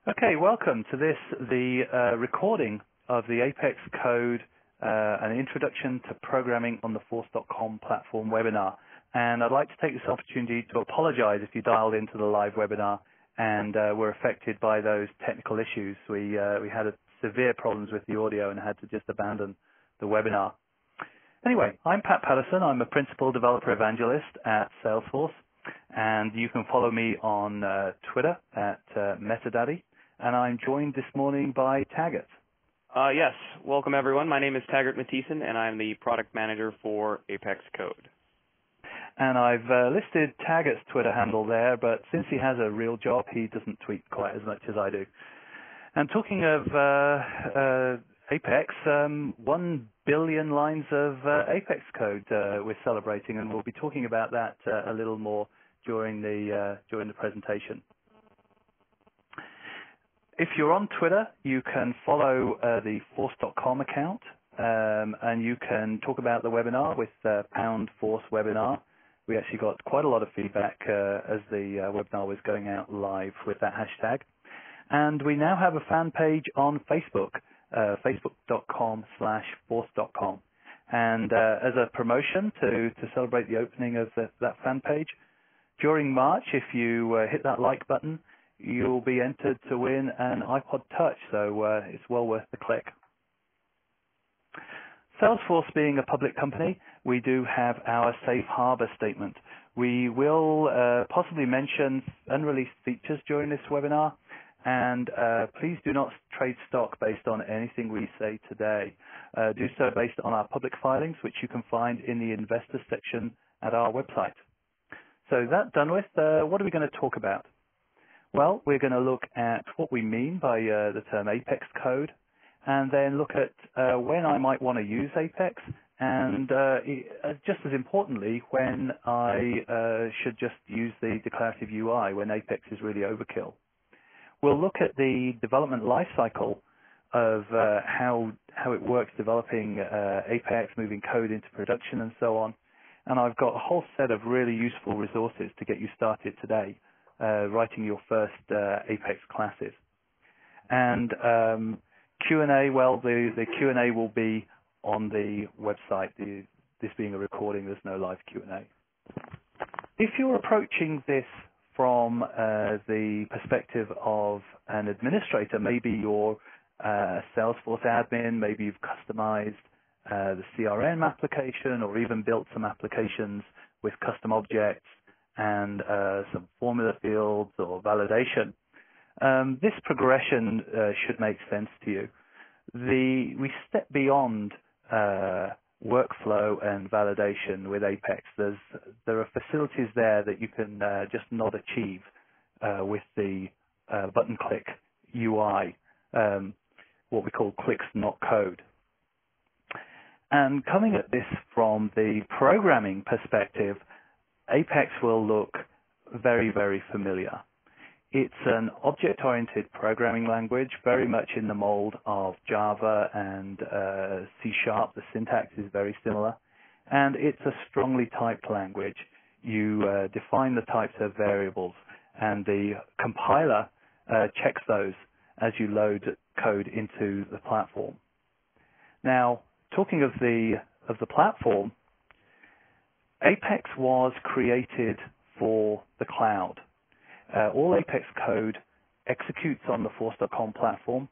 Okay, welcome to this, the recording of the Apex Code, an introduction to programming on the Force.com platform webinar. And I'd like to take this opportunity to apologize if you dialed into the live webinar and were affected by those technical issues. We had severe problems with the audio and had to just abandon the webinar. Anyway, I'm Pat Patterson. I'm a Principal Developer Evangelist at Salesforce, and you can follow me on Twitter at Metadaddy, and I'm joined this morning by Taggart. Yes. Welcome, everyone. My name is Taggart Mathieson, and I'm the Product Manager for Apex Code. And I've listed Taggart's Twitter handle there, but since he has a real job, he doesn't tweet quite as much as I do. And talking of Apex, 1 billion lines of Apex code we're celebrating, and we'll be talking about that a little more during the presentation. If you're on Twitter, you can follow the Force.com account, and you can talk about the webinar with #ForceWebinar. We actually got quite a lot of feedback as the webinar was going out live with that hashtag. And we now have a fan page on Facebook, facebook.com/force.com. And as a promotion to celebrate the opening of that fan page, during March, if you hit that like button, you'll be entered to win an iPod Touch, so it's well worth the click. Salesforce being a public company, we do have our safe harbor statement. We will possibly mention unreleased features during this webinar, and please do not trade stock based on anything we say today. Do so based on our public filings, which you can find in the investor section at our website. So that done with, what are we going to talk about? Well, we're going to look at what we mean by the term Apex code, and then look at when I might want to use Apex, and just as importantly, when I should just use the declarative UI, when Apex is really overkill. We'll look at the development lifecycle of how it works developing Apex, moving code into production, and so on. And I've got a whole set of really useful resources to get you started today, writing your first Apex classes. And Q&A, well, the Q&A will be on the website. This being a recording, there's no live Q&A. If you're approaching this from the perspective of an administrator, maybe you're a Salesforce admin, maybe you've customized the CRM application or even built some applications with custom objects and some formula fields or validation. This progression should make sense to you. We step beyond workflow and validation with Apex. There are facilities there that you can just not achieve with the button click UI, what we call clicks not code. And coming at this from the programming perspective, Apex will look very, very familiar. It's an object-oriented programming language, very much in the mold of Java and C#. The syntax is very similar. And it's a strongly typed language. You define the types of variables, and the compiler checks those as you load code into the platform. Now, talking of the platform, Apex was created for the cloud. All Apex code executes on the Force.com platform,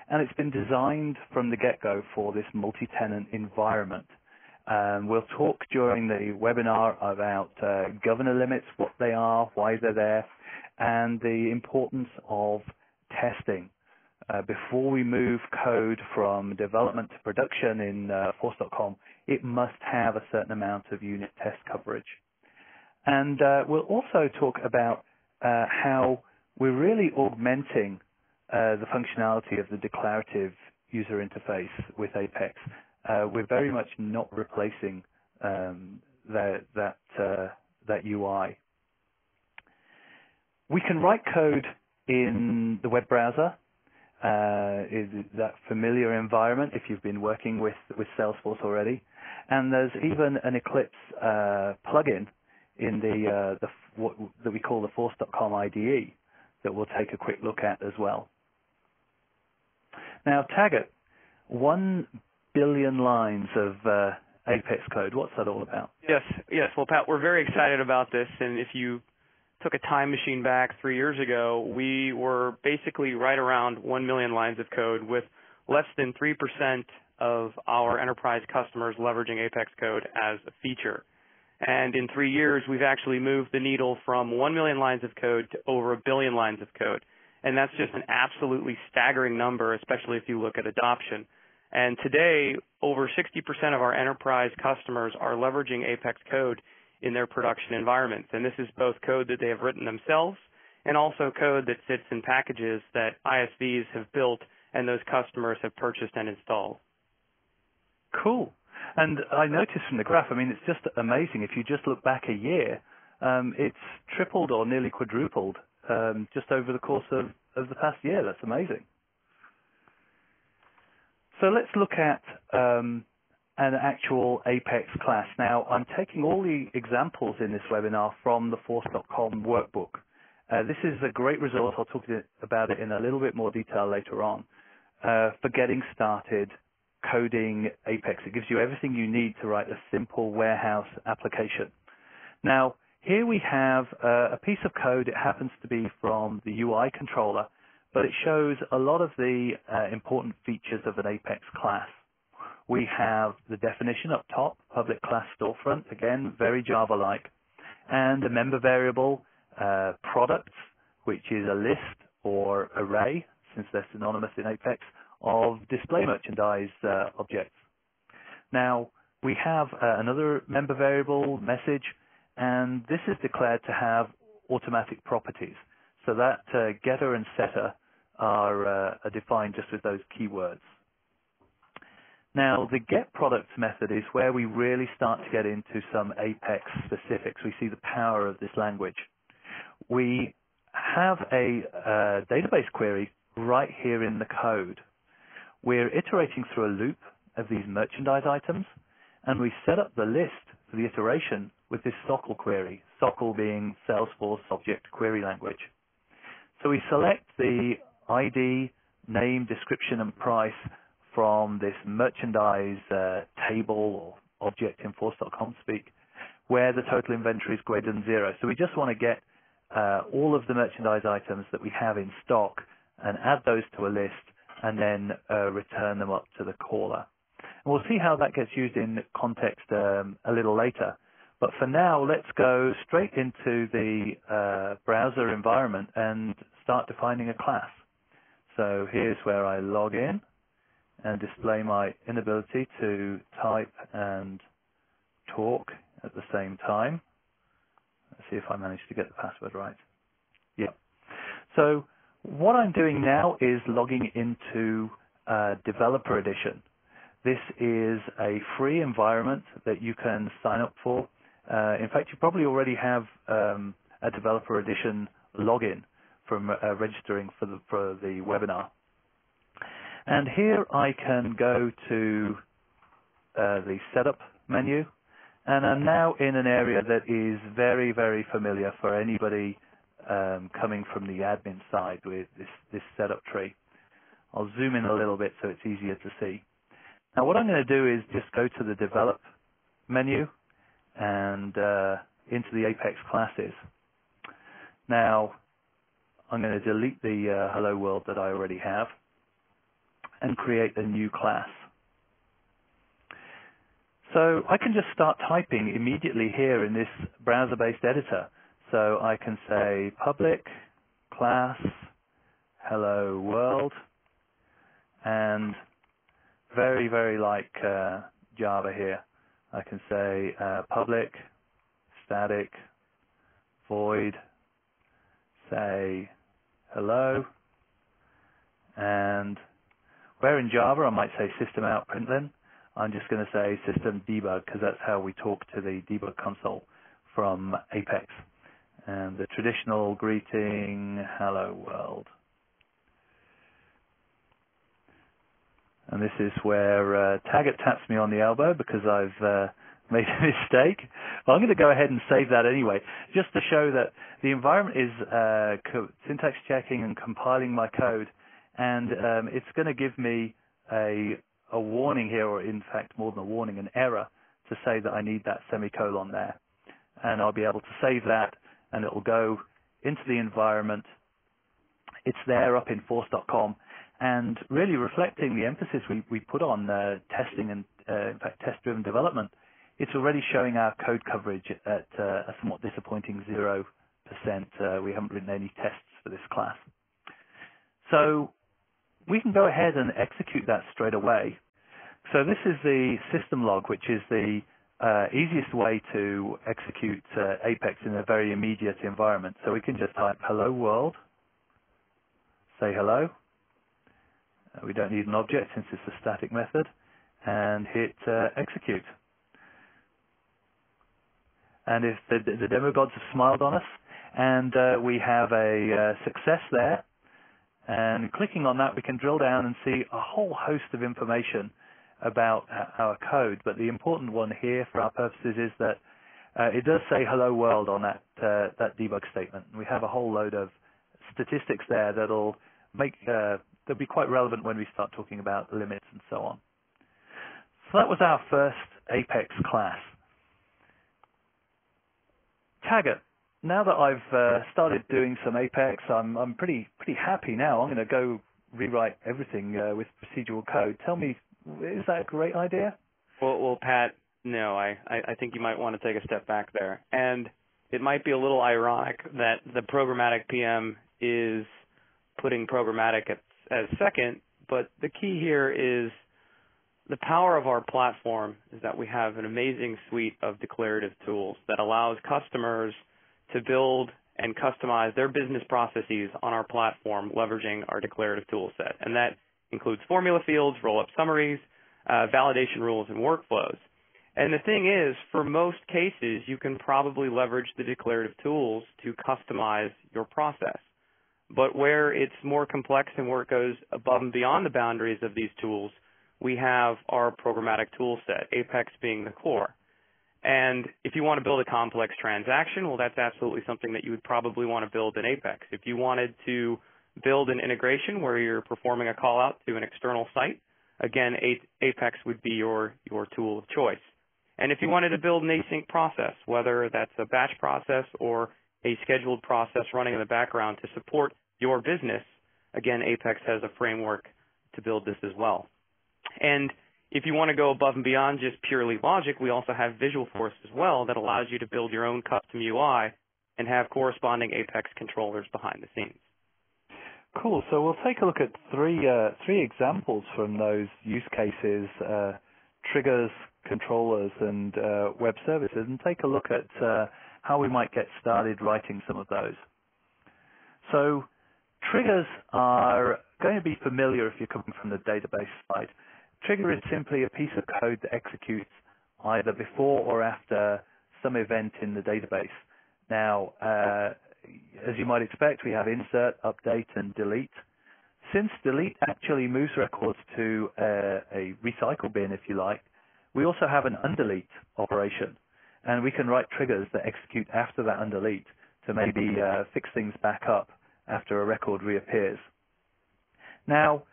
and it's been designed from the get-go for this multi-tenant environment. We'll talk during the webinar about governor limits, what they are, why they're there, and the importance of testing. Before we move code from development to production in Force.com, it must have a certain amount of unit test coverage. And we'll also talk about how we're really augmenting the functionality of the declarative user interface with Apex. We're very much not replacing that UI. We can write code in the web browser. Is that familiar environment if you've been working with Salesforce already. And there's even an Eclipse plugin in what that we call the Force.com IDE that we'll take a quick look at as well. Now, Taggart, 1 billion lines of Apex code. What's that all about? Yes. Well, Pat, we're very excited about this, and if you took a time machine back 3 years ago, we were basically right around 1 million lines of code with less than 3% of our enterprise customers leveraging Apex code as a feature. And in 3 years, we've actually moved the needle from 1 million lines of code to over 1 billion lines of code. And that's just an absolutely staggering number, especially if you look at adoption. And today, over 60% of our enterprise customers are leveraging Apex code in their production environments. And this is both code that they have written themselves and also code that sits in packages that ISVs have built and those customers have purchased and installed. Cool. And I noticed from the graph, I mean, it's just amazing. If you just look back a year, it's tripled or nearly quadrupled just over the course of the past year. That's amazing. So let's look at an actual Apex class. Now, I'm taking all the examples in this webinar from the Force.com workbook. This is a great resource. I'll talk about it in a little bit more detail later on for getting started coding Apex. It gives you everything you need to write a simple warehouse application. Now, here we have a piece of code. It happens to be from the UI controller, but it shows a lot of the important features of an Apex class. We have the definition up top, public class storefront, again, very Java-like, and a member variable, products, which is a list or array, since they're synonymous in Apex, of display merchandise objects. Now, we have another member variable, message, and this is declared to have automatic properties. So that getter and setter are defined just with those keywords. Now, the getProducts method is where we really start to get into some Apex specifics. We see the power of this language. We have a database query right here in the code. We're iterating through a loop of these merchandise items, and we set up the list for the iteration with this SOCL query, SOCL being Salesforce Object Query Language. So we select the ID, name, description, and price from this merchandise table or object in Force.com speak, where the total inventory is greater than 0. So we just want to get all of the merchandise items that we have in stock and add those to a list and then return them up to the caller. And we'll see how that gets used in context a little later. But for now, let's go straight into the browser environment and start defining a class. So here's where I log in and display my inability to type and talk at the same time. Let's see if I manage to get the password right. Yeah. So what I'm doing now is logging into Developer Edition. This is a free environment that you can sign up for. In fact, you probably already have a Developer Edition login from registering for the webinar. And here I can go to the Setup menu, and I'm now in an area that is very, very familiar for anybody coming from the admin side with this setup tree. I'll zoom in a little bit so it's easier to see. Now what I'm going to do is just go to the Develop menu and into the Apex classes. Now I'm going to delete the Hello World that I already have and create a new class. So I can just start typing immediately here in this browser-based editor. So I can say public class hello world, and very, very like Java here, I can say public static void say hello, and where in Java I might say system out println, I'm just going to say system debug because that's how we talk to the debug console from Apex. And the traditional greeting, hello world. And this is where Taggart taps me on the elbow because I've made a mistake. Well, I'm going to go ahead and save that anyway, just to show that the environment is syntax checking and compiling my code, and it's going to give me a warning here, or in fact more than a warning, an error, to say that I need that semicolon there. And I'll be able to save that, and it will go into the environment. It's there up in force.com, and really reflecting the emphasis we put on testing and, in fact, test-driven development. It's already showing our code coverage at a somewhat disappointing 0%. We haven't written any tests for this class. So we can go ahead and execute that straight away. So this is the system log, which is the easiest way to execute Apex in a very immediate environment. So we can just type hello world, say hello. We don't need an object since it's a static method, and hit execute. And if the demo gods have smiled on us, and we have a success there, and clicking on that, we can drill down and see a whole host of information about our code. But the important one here for our purposes is that it does say hello world on that debug statement. We have a whole load of statistics there that'll they'll be quite relevant when we start talking about limits and so on. So that was our first Apex class. Taggart. Now that I've started doing some Apex, I'm pretty happy now. I'm going to go rewrite everything with procedural code. Tell me, is that a great idea? Well, Pat, no. I think you might want to take a step back there. And it might be a little ironic that the programmatic PM is putting programmatic as second, but the key here is the power of our platform is that we have an amazing suite of declarative tools that allows customers to build and customize their business processes on our platform, leveraging our declarative tool set. And that includes formula fields, roll-up summaries, validation rules, and workflows. And the thing is, for most cases, you can probably leverage the declarative tools to customize your process. But where it's more complex and where it goes above and beyond the boundaries of these tools, we have our programmatic tool set, Apex being the core. And if you want to build a complex transaction, well, that's absolutely something that you would probably want to build in Apex. If you wanted to build an integration where you're performing a call out to an external site, again, Apex would be your tool of choice. And if you wanted to build an async process, whether that's a batch process or a scheduled process running in the background to support your business, again, Apex has a framework to build this as well. And if you want to go above and beyond just purely logic, we also have Visualforce as well that allows you to build your own custom UI and have corresponding Apex controllers behind the scenes. Cool. So we'll take a look at three examples from those use cases, triggers, controllers, and web services, and take a look at how we might get started writing some of those. So triggers are going to be familiar if you're coming from the database side. Trigger is simply a piece of code that executes either before or after some event in the database. Now, as you might expect, we have insert, update, and delete. Since delete actually moves records to a recycle bin, if you like, we also have an undelete operation. And we can write triggers that execute after that undelete to maybe fix things back up after a record reappears. Now,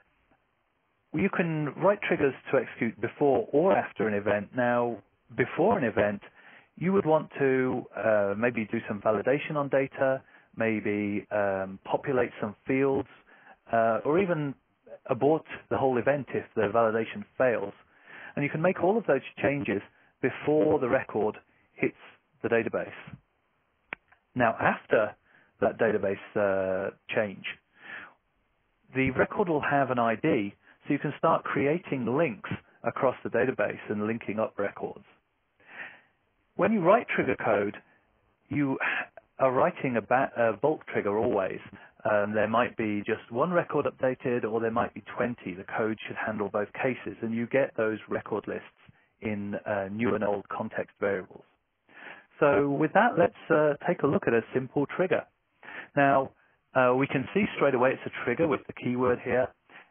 you can write triggers to execute before or after an event. Now, before an event, you would want to maybe do some validation on data, maybe populate some fields, or even abort the whole event if the validation fails. And you can make all of those changes before the record hits the database. Now, after that database change, the record will have an ID, so you can start creating links across the database and linking up records. When you write trigger code, you are writing a bulk trigger always. There might be just one record updated, or there might be 20. The code should handle both cases, and you get those record lists in new and old context variables. So with that, let's take a look at a simple trigger. Now, we can see straight away it's a trigger with the keyword here.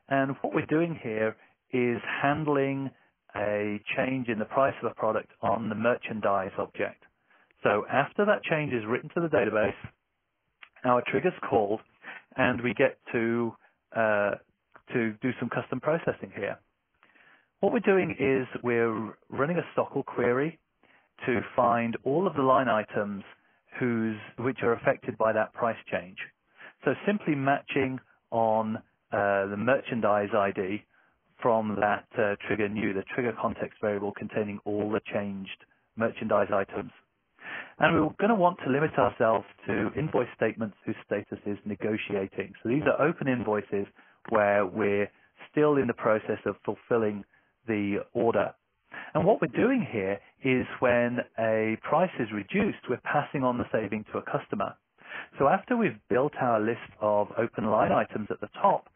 And what we're doing here is handling a change in the price of a product on the merchandise object. So after that change is written to the database, our trigger's called, and we get to to do some custom processing here. What we're doing is we're running a SOQL query to find all of the line items which are affected by that price change. So simply matching on the merchandise ID from that trigger new, the trigger context variable containing all the changed merchandise items. And we're going to want to limit ourselves to invoice statements whose status is negotiating. So these are open invoices where we're still in the process of fulfilling the order. And what we're doing here is when a price is reduced, we're passing on the saving to a customer. So after we've built our list of open line items at the top,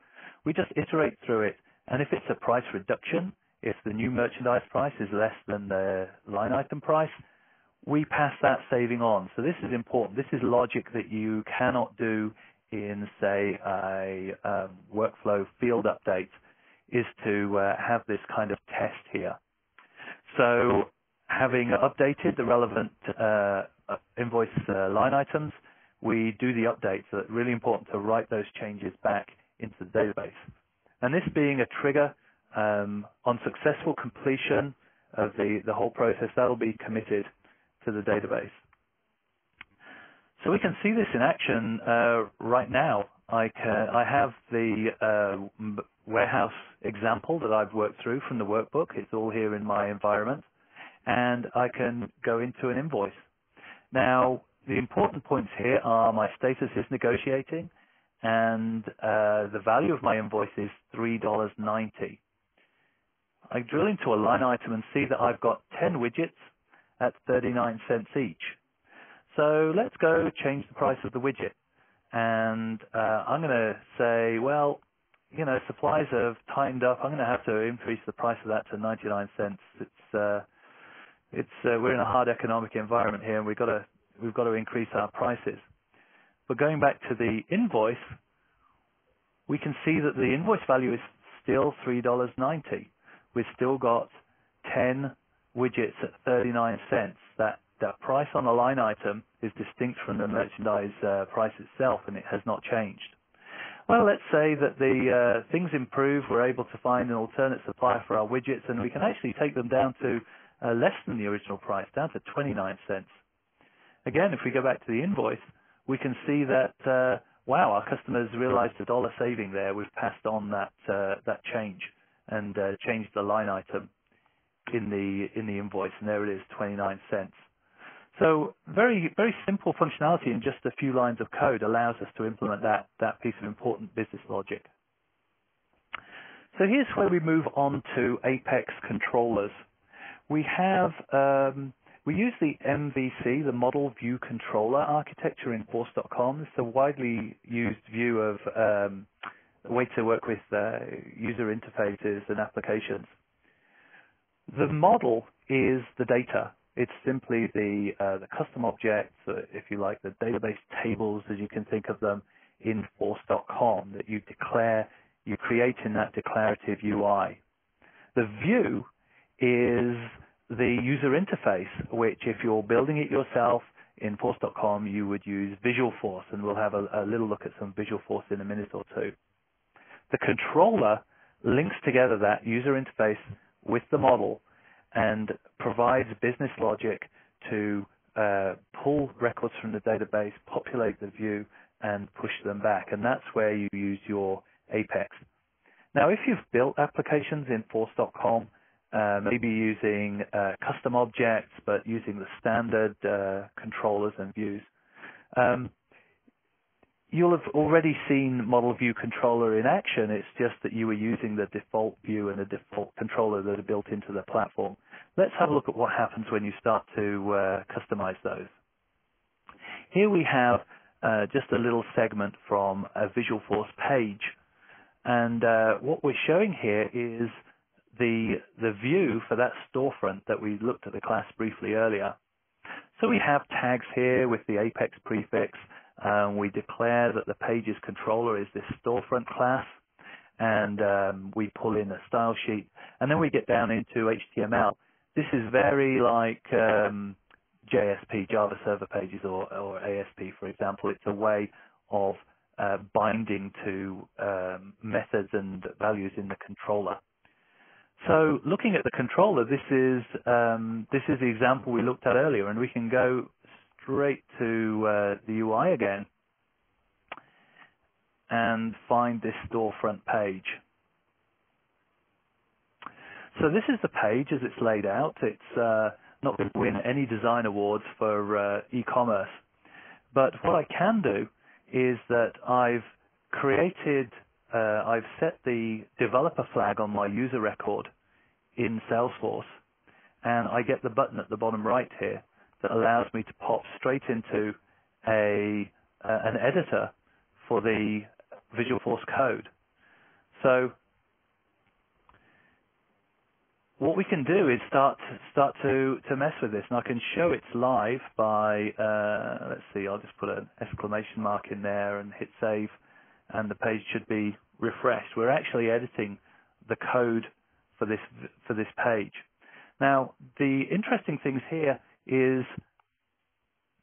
we just iterate through it. And if it's a price reduction, if the new merchandise price is less than the line item price, we pass that saving on. So this is important. This is logic that you cannot do in, say, a workflow field update, is to have this kind of test here. So having updated the relevant invoice line items, we do the update. So it's really important to write those changes back into the database. And this being a trigger on successful completion of the whole process, that will be committed to the database. So we can see this in action right now. I have the warehouse example that I've worked through from the workbook. It's all here in my environment. And I can go into an invoice. Now, the important points here are my status is negotiating, and the value of my invoice is $3.90. I drill into a line item and see that I've got 10 widgets at 39 cents each. So let's go change the price of the widget. And I'm going to say, well, you know, supplies have tightened up. I'm going to have to increase the price of that to 99 cents. We're in a hard economic environment here, and we've got to increase our prices. But going back to the invoice, we can see that the invoice value is still $3.90. We've still got 10 widgets at 39 cents. That price on the line item is distinct from the merchandise price itself, and it has not changed. Well, let's say that the things improve. We're able to find an alternate supplier for our widgets, and we can actually take them down to less than the original price, down to 29 cents. Again, if we go back to the invoice, we can see that, wow, our customers realized a dollar saving there. We've passed on that change and changed the line item in the invoice, and there it is, 29 cents. So very, very simple functionality in just a few lines of code allows us to implement that piece of important business logic. So here's where we move on to Apex controllers. We have we use the MVC, the Model View Controller architecture in Force.com. It's a widely used view of a way to work with user interfaces and applications. The model is the data. It's simply the custom objects, if you like, the database tables, as you can think of them, in Force.com that you create in that declarative UI. The view is the user interface, which if you're building it yourself in Force.com, you would use Visual Force, and we'll have a little look at some Visual Force in a minute or two. The controller links together that user interface with the model and provides business logic to pull records from the database, populate the view, and push them back. And that's where you use your Apex. Now, if you've built applications in Force.com, maybe using custom objects, but using the standard controllers and views, you'll have already seen Model View Controller in action. It's just that you were using the default view and the default controller that are built into the platform. Let's have a look at what happens when you start to customize those. Here we have just a little segment from a Visual Force page. And what we're showing here is the view for that storefront that we looked at the class briefly earlier. So we have tags here with the Apex prefix. We declare that the page's controller is this storefront class, and we pull in a style sheet, and then we get down into HTML. This is very like JSP, Java Server Pages, or ASP, for example. It's a way of binding to methods and values in the controller. So looking at the controller, this is the example we looked at earlier, and we can go straight to the UI again and find this storefront page. So this is the page as it's laid out. It's not going to win any design awards for e-commerce, but what I can do is that I've set the developer flag on my user record in Salesforce, and I get the button at the bottom right here that allows me to pop straight into an editor for the Visualforce code. So what we can do is start to mess with this, and I can show it's live by let's see, I'll just put an exclamation mark in there and hit save, and the page should be refreshed. We're actually editing the code for this page. Now, the interesting things here is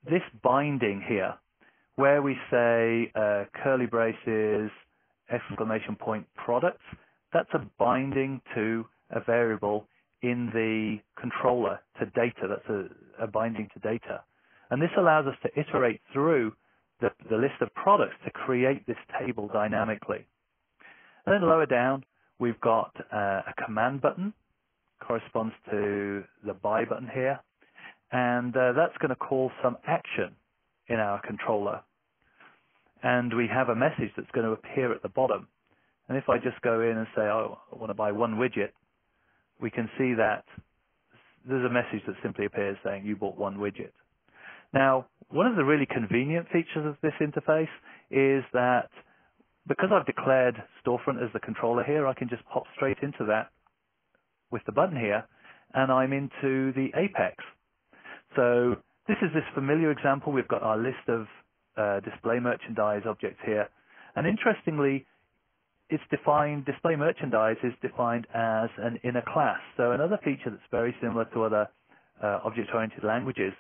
this binding here, where we say curly braces, exclamation point products. That's a binding to a variable in the controller to data. That's a binding to data. And this allows us to iterate through the list of products to create this table dynamically. And then lower down, we've got a command button, corresponds to the buy button here. And that's going to call some action in our controller. And we have a message that's going to appear at the bottom. And if I just go in and say, oh, I want to buy one widget, we can see that there's a message that simply appears saying you bought one widget. Now, one of the really convenient features of this interface is that because I've declared storefront as the controller here, I can just pop straight into that with the button here, and I'm into the apex. So this is this familiar example. We've got our list of display merchandise objects here. And interestingly, it's defined, display merchandise is defined as an inner class. So another feature that's very similar to other object-oriented languages.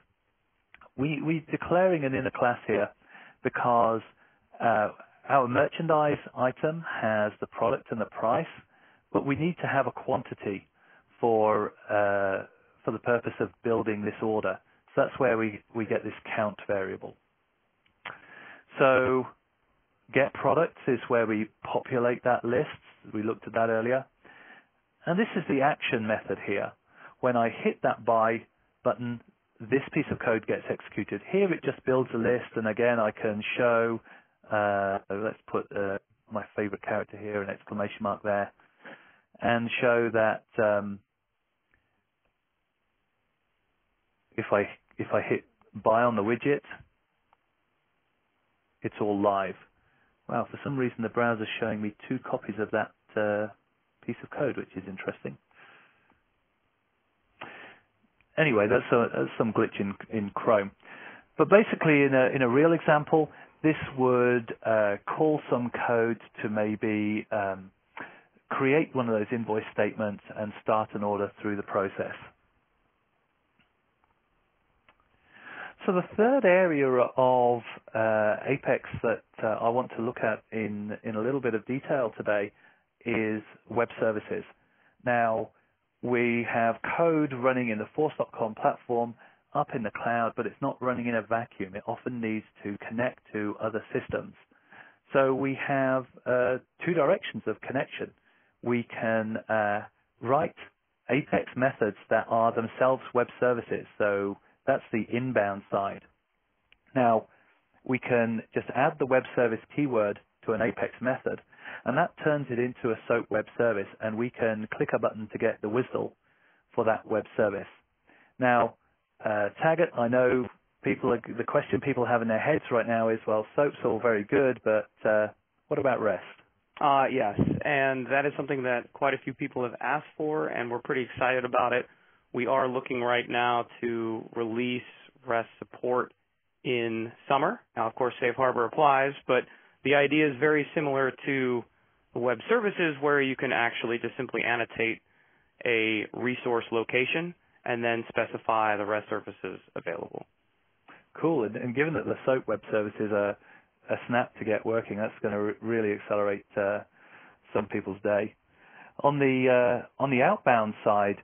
We're declaring an inner class here because our merchandise item has the product and the price, but we need to have a quantity for the purpose of building this order. So that's where we get this count variable. So get products is where we populate that list. We looked at that earlier. And this is the action method here. When I hit that buy button, this piece of code gets executed. Here it just builds a list, and again I can show, let's put my favorite character here, an exclamation mark there, and show that if I hit buy on the widget, it's all live. Wow, for some reason the browser's showing me 2 copies of that piece of code, which is interesting. Anyway, that's some glitch in Chrome. But basically, in a real example, this would call some code to maybe create one of those invoice statements and start an order through the process. So the third area of Apex that I want to look at in a little bit of detail today is web services. Now, we have code running in the Force.com platform up in the cloud, but it's not running in a vacuum. It often needs to connect to other systems. So we have 2 directions of connection. We can write Apex methods that are themselves web services. So that's the inbound side. Now, we can just add the web service keyword to an Apex method, and that turns it into a SOAP web service, and we can click a button to get the whistle for that web service. Now, Taggart, I know the question people have in their heads right now is, well, SOAP's all very good, but what about REST? Yes, and that is something that quite a few people have asked for, and we're pretty excited about it. We are looking right now to release REST support in summer. Now, of course, Safe Harbor applies, but the idea is very similar to web services where you can actually just simply annotate a resource location and then specify the REST services available. Cool. And given that the SOAP web services are a snap to get working. That's going to really accelerate some people's day. On the outbound side,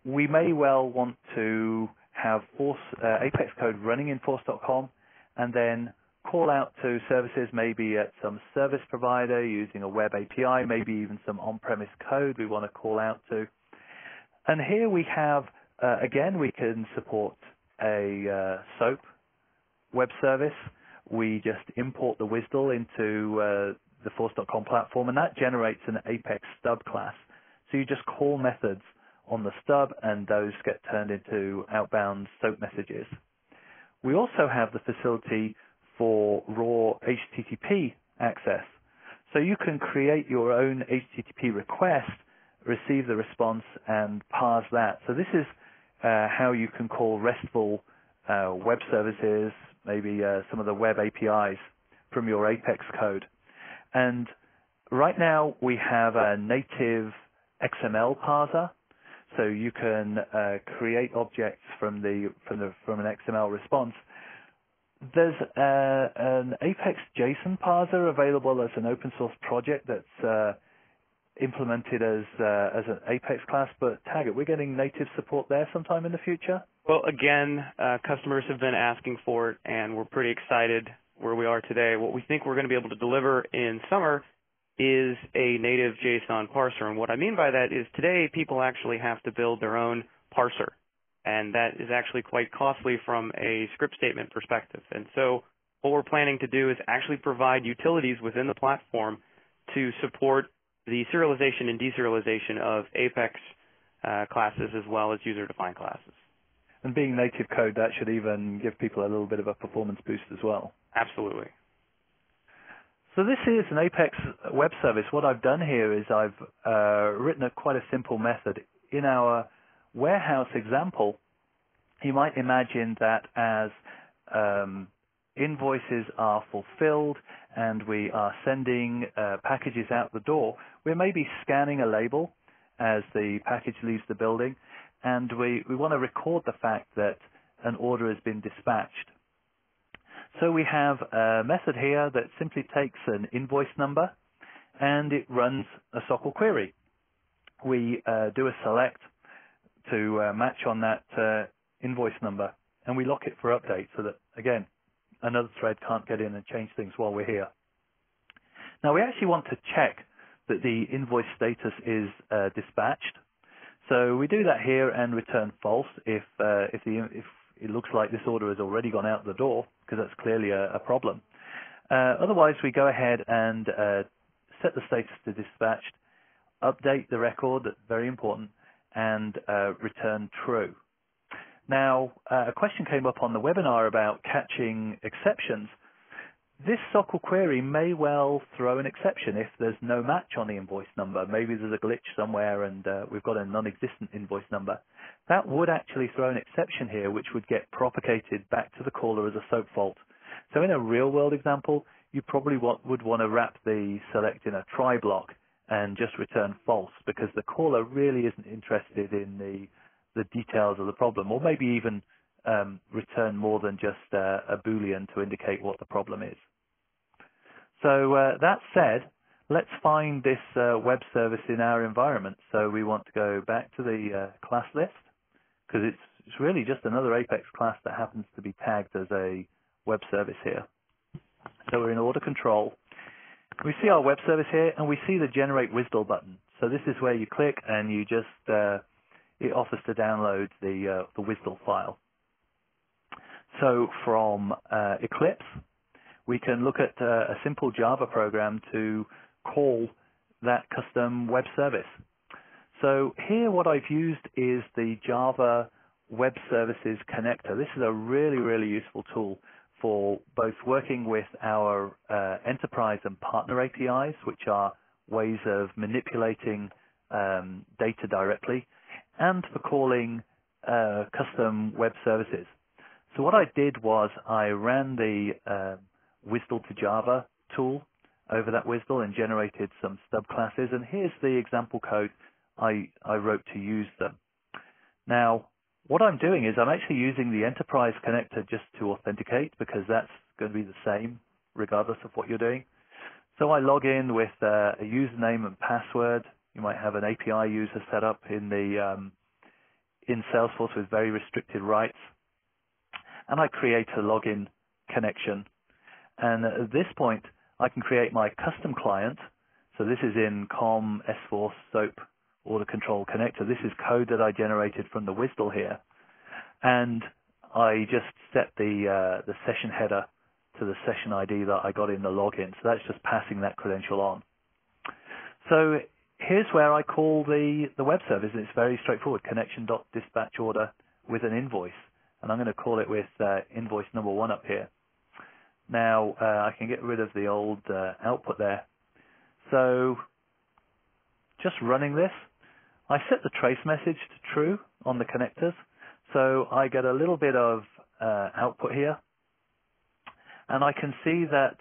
we may well want to have Apex code running in Force.com and then call out to services maybe at some service provider using a web API, maybe even some on-premise code we want to call out to. And here we have, again, we can support a SOAP web service. We just import the WSDL into the Force.com platform, and that generates an Apex stub class. So you just call methods on the stub, and those get turned into outbound SOAP messages. We also have the facility for raw HTTP access. So you can create your own HTTP request, receive the response, and parse that. So this is how you can call RESTful web services, maybe some of the web APIs from your Apex code. And right now we have a native XML parser, so you can create objects from an XML response. There's an Apex JSON parser available as an open source project that's implemented as an Apex class, but Taggart, we're getting native support there sometime in the future? Well, again, customers have been asking for it, and we're pretty excited where we are today. What we think we're going to be able to deliver in summer is a native JSON parser. And what I mean by that is today people actually have to build their own parser, and that is actually quite costly from a script statement perspective. And so what we're planning to do is actually provide utilities within the platform to support the serialization and deserialization of Apex classes as well as user-defined classes. And being native code, that should even give people a little bit of a performance boost as well. Absolutely. So this is an Apex web service. What I've done here is I've written quite a simple method. In our warehouse example, you might imagine that as invoices are fulfilled and we are sending packages out the door, we're maybe scanning a label as the package leaves the building, and we want to record the fact that an order has been dispatched. So we have a method here that simply takes an invoice number and it runs a SOQL query. We do a select to match on that invoice number, and we lock it for update so that, again, another thread can't get in and change things while we're here. Now, we actually want to check that the invoice status is dispatched. So we do that here and return false if it looks like this order has already gone out the door, because that's clearly a problem. Otherwise, we go ahead and set the status to dispatched, update the record, that's very important, and return true. Now, a question came up on the webinar about catching exceptions. This SOQL query may well throw an exception if there's no match on the invoice number. Maybe there's a glitch somewhere and we've got a non-existent invoice number. That would actually throw an exception here, which would get propagated back to the caller as a SOAP fault. So in a real-world example, you probably would want to wrap the select in a try block and just return false, because the caller really isn't interested in the details of the problem, or maybe even return more than just a Boolean to indicate what the problem is. So that said, let's find this web service in our environment. So we want to go back to the class list, because it's really just another Apex class that happens to be tagged as a web service here. So we're in order control. We see our web service here, and we see the generate WSDL button. So this is where you click, and you just it offers to download the WSDL file. So from Eclipse, we can look at a simple Java program to call that custom web service. So here what I've used is the Java Web Services connector. This is a really, really useful tool for both working with our enterprise and partner APIs, which are ways of manipulating data directly, and for calling custom web services. So what I did was I ran the WSDL to Java tool over that WSDL and generated some stub classes, and here's the example code I wrote to use them. Now, what I'm doing is I'm actually using the enterprise connector just to authenticate, because that's going to be the same regardless of what you're doing. So I log in with a username and password. You might have an API user set up in Salesforce with very restricted rights. And I create a login connection. And at this point, I can create my custom client. So this is in COM, S4, SOAP, Order Control Connector. This is code that I generated from the WSDL here. And I just set the session header to the session ID that I got in the login. So that's just passing that credential on. So here's where I call the web service. It's very straightforward, connection.dispatch order with an invoice. And I'm going to call it with invoice number 1 up here. Now, I can get rid of the old output there. So just running this, I set the trace message to true on the connectors. So I get a little bit of output here. And I can see that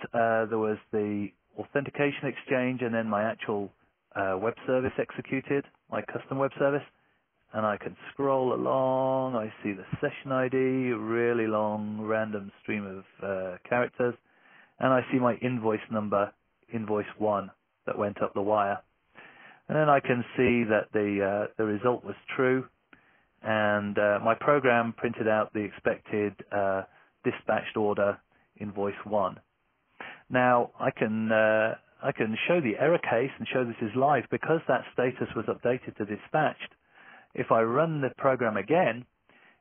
there was the authentication exchange and then my actual web service executed, my custom web service. And I can scroll along. I see the session ID, really long random stream of characters. And I see my invoice number, invoice 1, that went up the wire. And then I can see that the result was true. And my program printed out the expected dispatched order, invoice 1. Now, I can show the error case and show this is live because that status was updated to dispatched. If I run the program again,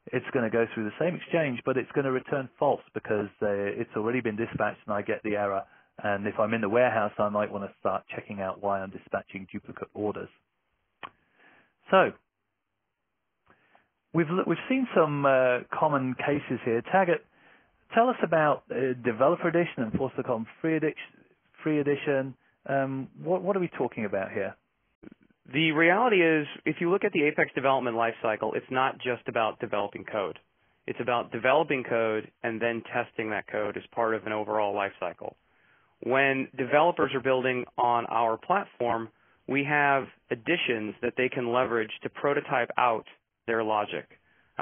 it's going to go through the same exchange, but it's going to return false because it's already been dispatched and I get the error. And if I'm in the warehouse, I might want to start checking out why I'm dispatching duplicate orders. So we've seen some common cases here. Taggart, tell us about Developer Edition and Force.com Free Edition. What are we talking about here? The reality is, if you look at the Apex development lifecycle, it's not just about developing code. It's about developing code and then testing that code as part of an overall lifecycle. When developers are building on our platform, we have additions that they can leverage to prototype out their logic.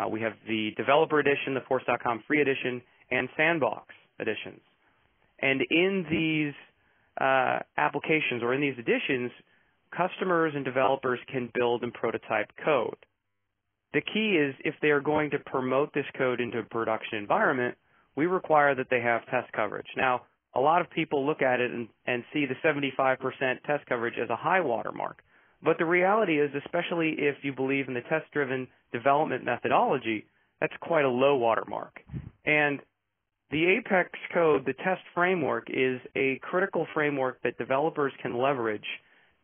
We have the Developer Edition, the Force.com Free Edition, and Sandbox editions. And in these applications or in these editions, customers and developers can build and prototype code. The key is if they are going to promote this code into a production environment, we require that they have test coverage. Now, a lot of people look at it and see the 75% test coverage as a high watermark. But the reality is, especially if you believe in the test-driven development methodology, that's quite a low watermark. And the Apex code, the test framework, is a critical framework that developers can leverage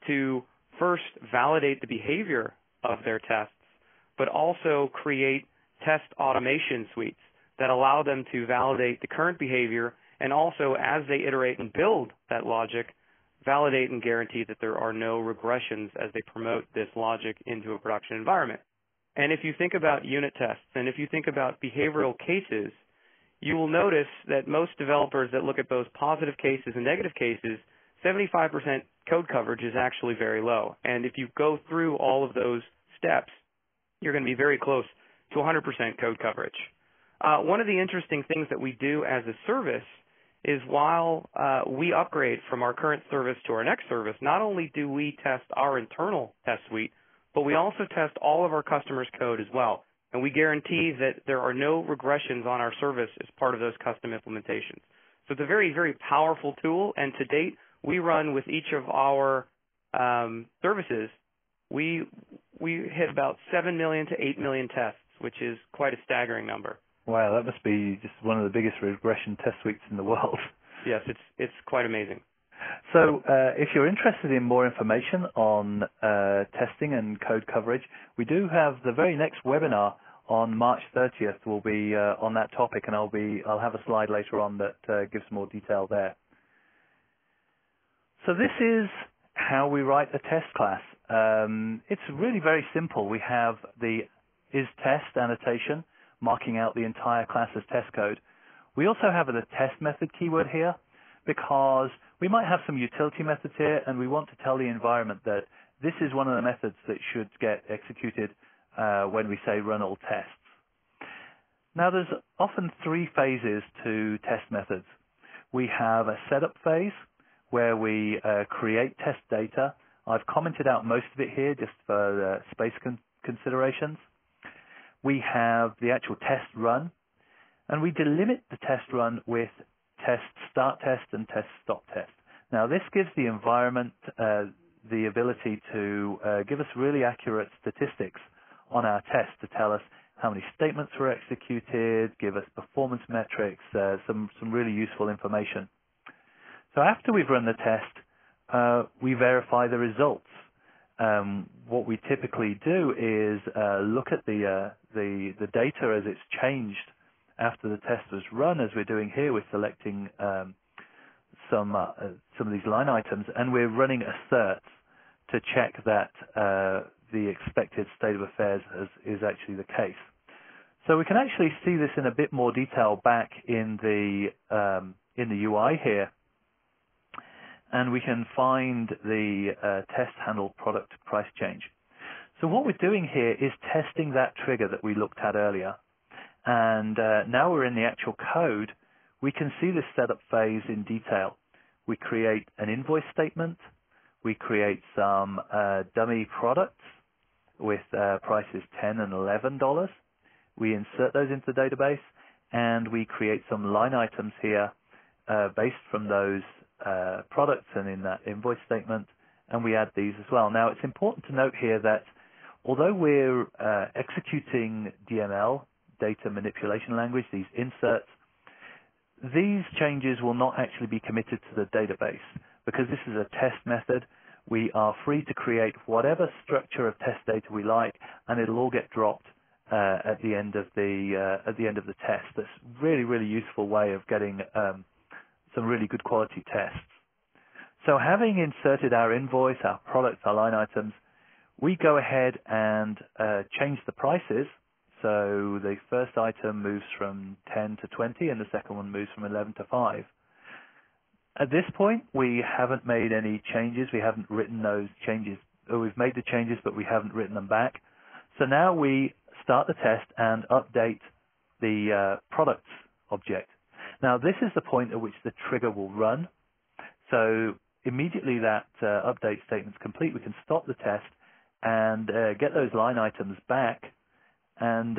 to first validate the behavior of their tests, but also create test automation suites that allow them to validate the current behavior and also, as they iterate and build that logic, validate and guarantee that there are no regressions as they promote this logic into a production environment. And if you think about unit tests and if you think about behavioral cases, you will notice that most developers that look at both positive cases and negative cases, 75% code coverage is actually very low. And if you go through all of those steps, you're going to be very close to 100% code coverage. One of the interesting things that we do as a service is while we upgrade from our current service to our next service, not only do we test our internal test suite, but we also test all of our customers' code as well. And we guarantee that there are no regressions on our service as part of those custom implementations. So it's a very, very powerful tool, and to date, we run with each of our services, we hit about 7 million to 8 million tests, which is quite a staggering number. Wow, that must be just one of the biggest regression test suites in the world. Yes, it's quite amazing. So if you're interested in more information on testing and code coverage, we do have the very next webinar on March 30th will be on that topic, and I'll have a slide later on that gives more detail there. So this is how we write a test class. It's really very simple. We have the isTest annotation marking out the entire class as test code. We also have the test method keyword here because we might have some utility methods here, and we want to tell the environment that this is one of the methods that should get executed when we say run all tests. Now, there's often 3 phases to test methods. We have a setup phase where we create test data. I've commented out most of it here just for space considerations. We have the actual test run, and we delimit the test run with test start test and test stop test. Now, this gives the environment the ability to give us really accurate statistics on our test to tell us how many statements were executed, give us performance metrics, some really useful information. So after we've run the test, we verify the results. What we typically do is look at the data as it's changed after the test was run, as we're doing here. We're selecting some of these line items, and we're running asserts to check that the expected state of affairs is actually the case. So we can actually see this in a bit more detail back in the UI here, and we can find the test handle product price change. So what we're doing here is testing that trigger that we looked at earlier, and now we're in the actual code. We can see this setup phase in detail. We create an invoice statement. We create some dummy products with prices $10 and $11. We insert those into the database, and we create some line items here based from those products and in that invoice statement, and we add these as well. Now, it's important to note here that although we're executing DML, data manipulation language, these inserts, these changes will not actually be committed to the database. Because this is a test method, we are free to create whatever structure of test data we like, and it'll all get dropped at the end of the test. That's really, really useful way of getting some really good quality tests. So having inserted our invoice, our products, our line items, we go ahead and change the prices. So the first item moves from 10 to 20, and the second one moves from 11 to 5. At this point, we haven't made any changes. We haven't written those changes. Or we've made the changes, but we haven't written them back. So now we start the test and update the products object. Now, this is the point at which the trigger will run. So immediately that update statement's complete, we can stop the test and get those line items back and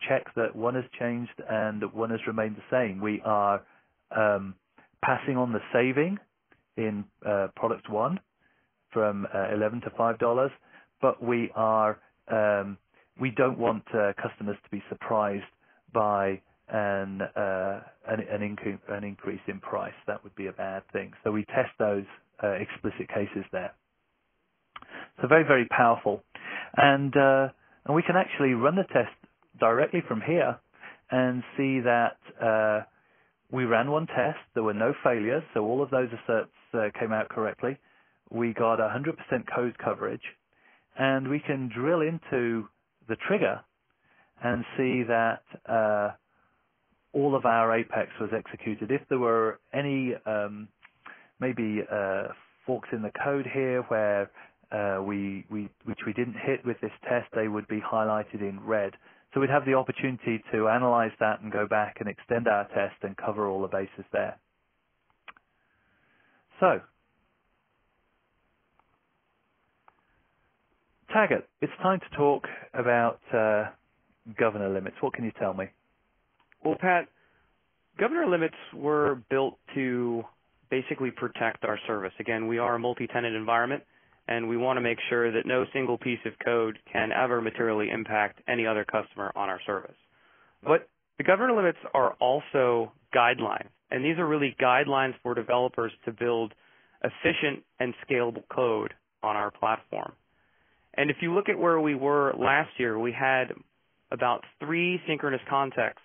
check that one has changed and that one has remained the same. We are passing on the saving in product 1 from $11 to $5, but we don't want customers to be surprised by an increase in price. That would be a bad thing. So we test those explicit cases there. So very, very powerful. And we can actually run the test directly from here and see that we ran one test. There were no failures, so all of those asserts came out correctly. We got 100% code coverage, and we can drill into the trigger and see that all of our Apex was executed. If there were any maybe forks in the code here where which we didn't hit with this test, they would be highlighted in red. So we'd have the opportunity to analyze that and go back and extend our test and cover all the bases there. So, Taggart, it's time to talk about governor limits. What can you tell me? Well, Pat, governor limits were built to basically protect our service. Again, we are a multi-tenant environment, and we want to make sure that no single piece of code can ever materially impact any other customer on our service. But the governor limits are also guidelines, and these are really guidelines for developers to build efficient and scalable code on our platform. And if you look at where we were last year, we had about 3 synchronous contexts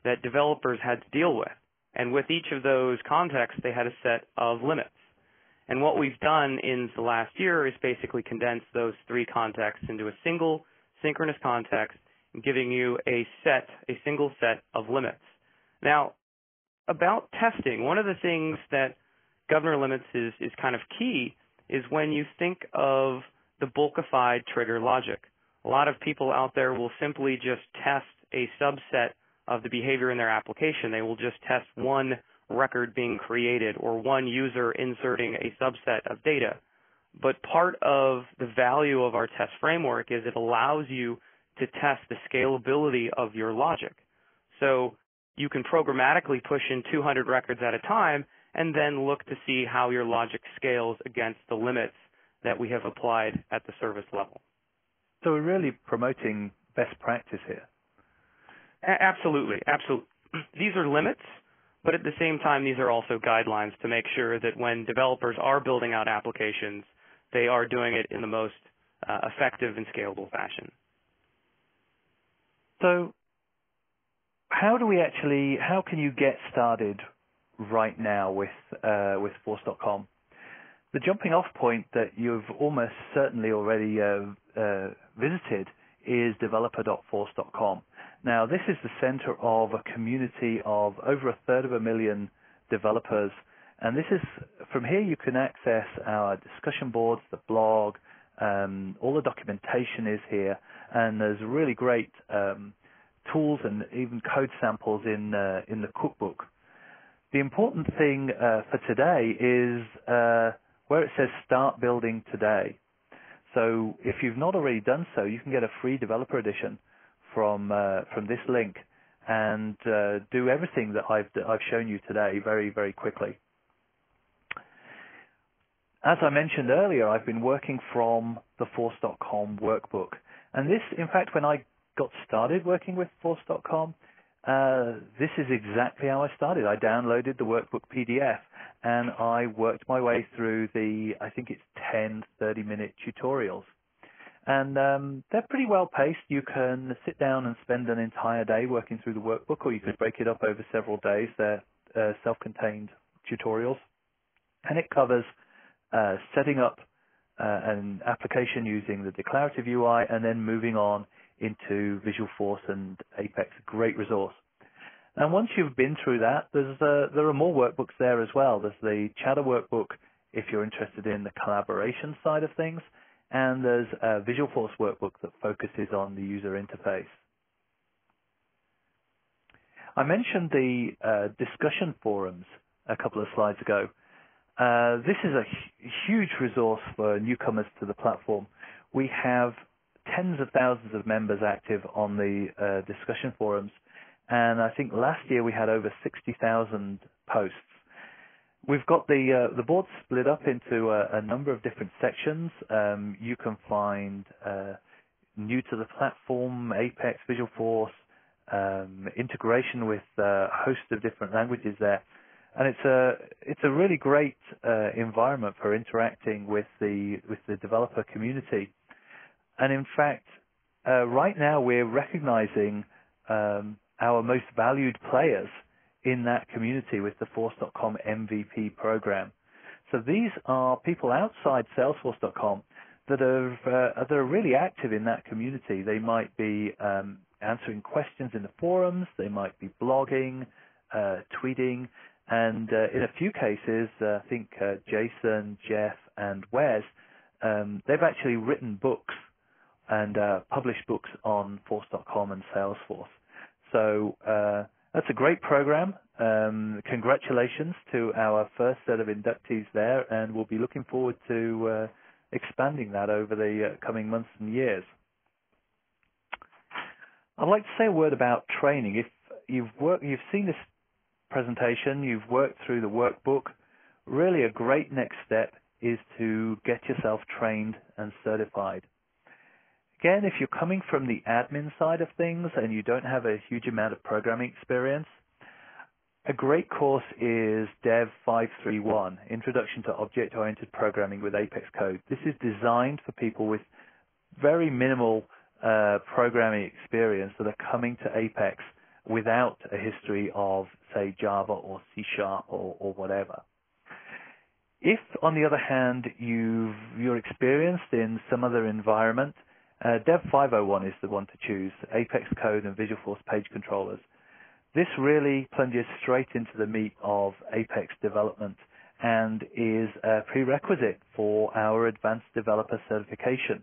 that developers had to deal with. And with each of those contexts, they had a set of limits. And what we've done in the last year is basically condense those 3 contexts into a single synchronous context, giving you a single set of limits. Now, about testing, one of the things that governor limits is kind of key is when you think of the bulkified trigger logic. A lot of people out there will simply just test a subset of the behavior in their application. They will just test one record being created or one user inserting a subset of data. But part of the value of our test framework is it allows you to test the scalability of your logic. So you can programmatically push in 200 records at a time and then look to see how your logic scales against the limits that we have applied at the service level. So we're really promoting best practice here. Absolutely, absolutely. These are limits, but at the same time, these are also guidelines to make sure that when developers are building out applications, they are doing it in the most effective and scalable fashion. So how can you get started right now with Force.com? The jumping off point that you've almost certainly already visited is developer.force.com. Now, this is the center of a community of over 250,000 developers, and this is, from here you can access our discussion boards, the blog, all the documentation is here, and there's really great tools and even code samples in the cookbook. The important thing for today is where it says Start Building Today. So if you've not already done so, you can get a free developer edition from this link and do everything that I've shown you today very, very quickly. As I mentioned earlier, I've been working from the Force.com workbook. And this, in fact, when I got started working with Force.com, this is exactly how I started. I downloaded the workbook PDF, and I worked my way through I think it's 10 30-minute tutorials. And they're pretty well paced. You can sit down and spend an entire day working through the workbook, or you can break it up over several days. They're self-contained tutorials. And it covers setting up an application using the declarative UI and then moving on into Visualforce and Apex, a great resource. And once you've been through that, there are more workbooks there as well. There's the Chatter workbook if you're interested in the collaboration side of things, and there's a Visualforce workbook that focuses on the user interface. I mentioned the discussion forums a couple of slides ago. This is a huge resource for newcomers to the platform. We have tens of thousands of members active on the discussion forums, and I think last year we had over 60,000 posts. We've got the board split up into a number of different sections. You can find new to the platform, Apex, Visualforce, integration with a host of different languages there. And it's a really great environment for interacting with the developer community. And in fact, right now we're recognizing our most valued players in that community with the Force.com MVP program. So these are people outside Salesforce.com that are really active in that community. They might be answering questions in the forums, they might be blogging, tweeting, and in a few cases, I think Jason, Jeff, and Wes, they've actually written books and published books on Force.com and Salesforce. So that's a great program. Congratulations to our first set of inductees there, and we'll be looking forward to expanding that over the coming months and years. I'd like to say a word about training. If you've seen this presentation, you've worked through the workbook, really a great next step is to get yourself trained and certified. Again, if you're coming from the admin side of things and you don't have a huge amount of programming experience, a great course is Dev 531, Introduction to Object-Oriented Programming with Apex Code. This is designed for people with very minimal programming experience that are coming to Apex without a history of, say, Java or C# or whatever. If, on the other hand, you're experienced in some other environment, Dev 501 is the one to choose, Apex Code and Visualforce page controllers. This really plunges straight into the meat of Apex development and is a prerequisite for our advanced developer certification.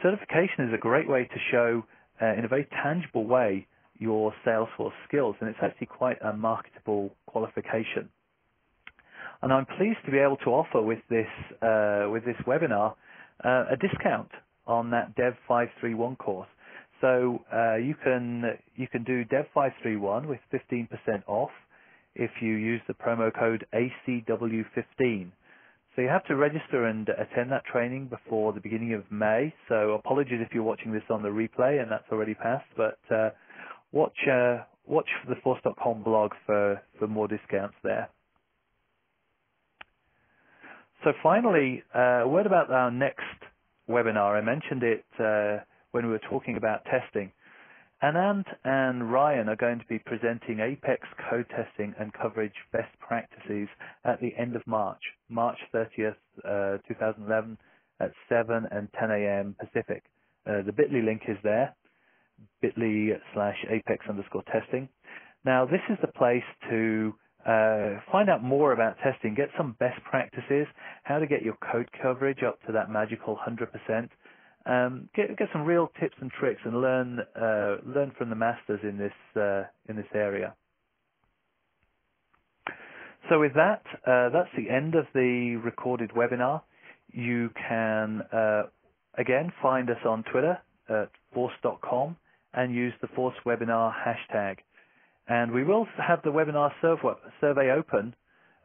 Certification is a great way to show, in a very tangible way, your Salesforce skills, and it's actually quite a marketable qualification. And I'm pleased to be able to offer with this webinar a discount on that Dev 531 course. So you can do Dev 531 with 15% off if you use the promo code ACW15. So you have to register and attend that training before the beginning of May. So apologies if you're watching this on the replay and that's already passed, but watch the Force.com blog for more discounts there. So finally, a word about our next webinar. I mentioned it when we were talking about testing. Anand and Ryan are going to be presenting Apex code testing and coverage best practices at the end of March, March 30th, 2011 at 7 and 10 a.m. Pacific. The bit.ly link is there, bit.ly/Apex_testing. Now, this is the place to find out more about testing, get some best practices, how to get your code coverage up to that magical 100%. Get some real tips and tricks and learn from the masters in this area. So with that, that's the end of the recorded webinar. You can again find us on Twitter at force.com and use the Force Webinar hashtag. And we will have the webinar survey open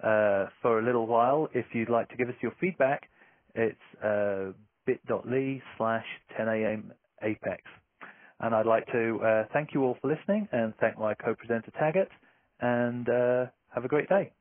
for a little while. If you'd like to give us your feedback, it's bit.ly/10am-apex. And I'd like to thank you all for listening and thank my co-presenter Taggart, and have a great day.